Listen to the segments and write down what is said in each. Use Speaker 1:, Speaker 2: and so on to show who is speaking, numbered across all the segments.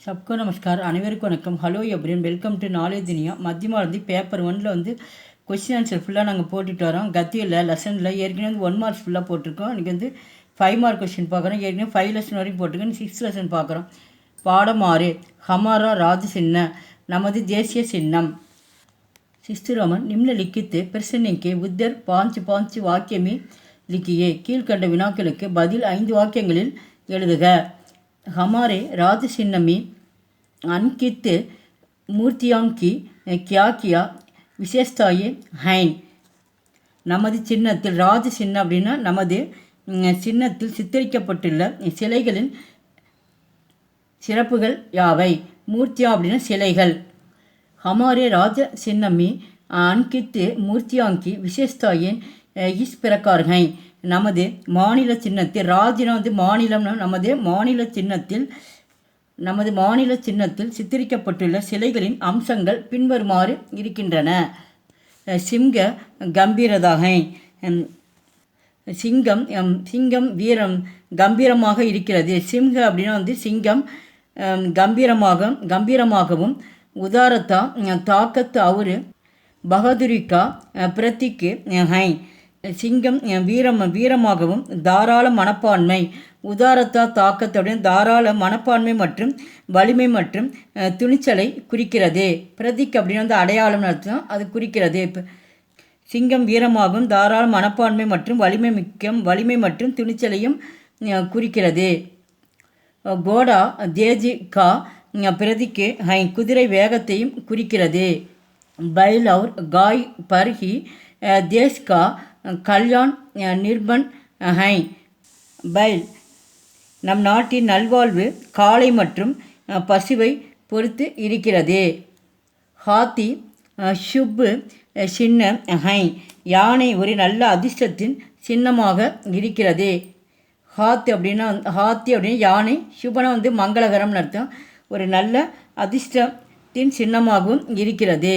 Speaker 1: सबको नमस्कार अनेवरुक्कुम वणक्कम hello everyone welcome to knowledge दुनिया मध्यमावधि पेपर 1 வந்து क्वेश्चन आंसर ஃபுல்லா நாங்க போட்டுட்டு வரோம் கத்தியில லெசன்ல ஏற்கனவே 1 மார்க்ஸ் ஃபுல்லா போட்டுருக்கோம் இன்னைக்கு வந்து 5 மார்க் क्वेश्चन பார்க்கறோம் ஏற்கனவே 5 லெசன் வரைக்கும் போட்டுருக்கோம் 6 லெசன் பார்க்கறோம் பாடம் 6 हमारा राज्य चिन्ह நமது தேசிய சின்னம் शिष्टरोमन निम्नलिखित प्रश्न के उत्तर 5 वाक्य में लिखिए கீழ்க்கண்ட வினாக்களுக்கு பதில் 5 வாக்கியங்களில் எழுதுக हमारे राज्य चिन्ह में अंकित मूर्तियों की क्या क्या विशेषताएं हैं நமது சின்னத்தில் ராஜ சின்னம் அப்படின்னா நமது சின்னத்தில் சித்தரிக்கப்பட்டுள்ள சிலைகளின் சிறப்புகள் யாவை மூர்த்தியா அப்படின்னா சிலைகள் हमारे राज्य चिन्ह में अंकित मूर्तियों की विशेषताएं इस प्रकार हैं நமது மாநில சின்னத்தில் ராஜ்யம் வந்து மாநிலம்னா நமது மாநில சின்னத்தில் சித்தரிக்கப்பட்டுள்ள சிலைகளின் அம்சங்கள் பின்வருமாறு இருக்கின்றன சிங்க கம்பீரதாகை சிங்கம் வீரம் கம்பீரமாக இருக்கிறது சிங்க அப்படின்னா வந்து சிங்கம் கம்பீரமாகவும் உதாரத்தா தாக்கத்து அவரு பகதுரிக்கா பிரத்திக்கு ஹை சிங்கம் வீரமாகவும் தாராள மனப்பான்மை உதாரத்தா தாக்கத்துடன் தாராள மனப்பான்மை மற்றும் வலிமை மற்றும் துணிச்சலை குறிக்கிறது பிரதிக் அப்படின்னு வந்து அடையாளம் அர்த்தம் அது குறிக்கிறது சிங்கம் வீரமாகவும் தாராள மனப்பான்மை மற்றும் வலிமை மற்றும் துணிச்சலையும் குறிக்கிறது கோடா தேஜி கா பிரதிக்கு ஹை குதிரை வேகத்தையும் குறிக்கிறது बैल और गाय पर ही देश का कल्याण निर्भर है बैल நம் நாட்டின் நல்வாழ்வு காளை மற்றும் பசுவை பொறுத்து இருக்கிறது ஹாத்தி சுப் சின்ன ஹை யானை ஒரு நல்ல அதிர்ஷ்டத்தின் சின்னமாக இருக்கிறது ஹாத்தி அப்படின்னா யானை சுபனா வந்து மங்களகரம்னு அர்த்தம் ஒரு நல்ல அதிர்ஷ்டத்தின் சின்னமாகவும் இருக்கிறது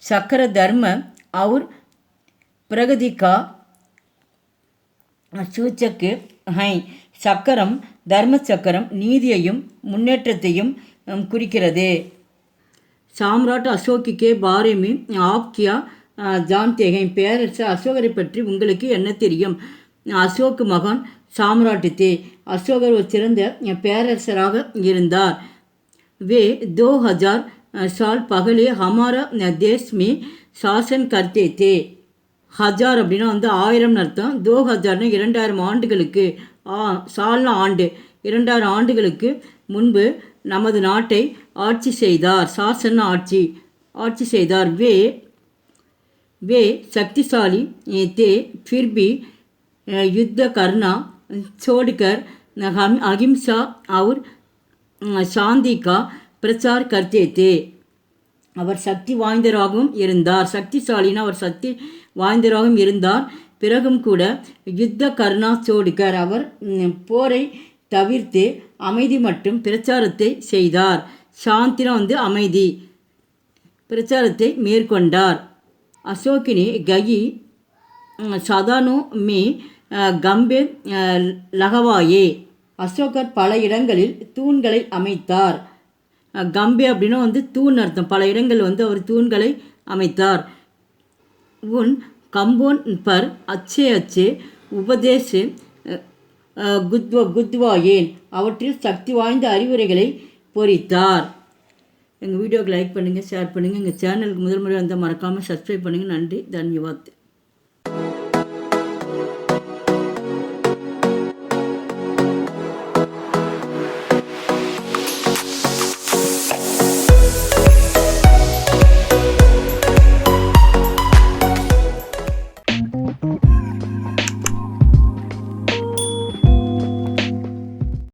Speaker 1: சக்கர தர்ம और प्रगति का सूचक है சக்கரம் தர்ம சக்கரம் நீதியையும் முன்னேற்றத்தையும் குறிக்கிறது சாம்ராட் அசோக் கே பாரே में आप क्या जानते हैं பேரரசர் அசோகரை பற்றி உங்களுக்கு என்ன தெரியும் அசோக் மகான் சாம்ராட் தே அசோகர் ஒரு சிறந்த பேரரசராக இருந்தார் वे 2000 साल पहले हमारा देश में शासन करते थे ஹஜார் அப்படின்னா வந்து 1000 அர்த்தம் 2000 2000 ஆண்டுகளுக்கு சால்னா ஆண்டு 2000 ஆண்டுகளுக்கு முன்பு நமது நாட்டை ஆட்சி செய்தார் சாசன் ஆட்சி செய்தார் वे शक्तिशाली थे फिर भी युद्ध करना छोड़कर अहिंसा और शांति का प्रचार करते थे அவர் சக்தி வாய்ந்தவராகவும் இருந்தார் சக்திசாலினா அவர் சக்தி வாய்ந்தவராகவும் இருந்தார் பிறகும் கூட யுத்த கருணா சோடுகர் அவர் போரை தவிர்த்து அமைதி மற்றும் பிரச்சாரத்தை செய்தார் சாந்தினா வந்து அமைதி பிரச்சாரத்தை மேற்கொண்டார் அசோகினி கயி சதானோ மே கம்பே லகவாயே அசோகர் பல இடங்களில் தூண்களை அமைத்தார் கம்பே அப்படின்னா வந்து தூண் அர்த்தம் பல இடங்கள் வந்து அவர் தூண்களை அமைத்தார் உன் கம்போன் பர் அச்சே உபதேச குத்வாயேன் அவற்றில் சக்தி வாய்ந்த அறிவுரைகளை பொறித்தார் எங்கள் வீடியோக்கு லைக் பண்ணுங்கள் ஷேர் பண்ணுங்கள் எங்கள் சேனலுக்கு முதல் முறை வந்தால் மறக்காமல் சப்ஸ்கிரைப் பண்ணுங்கள் நன்றி தன்யவாத்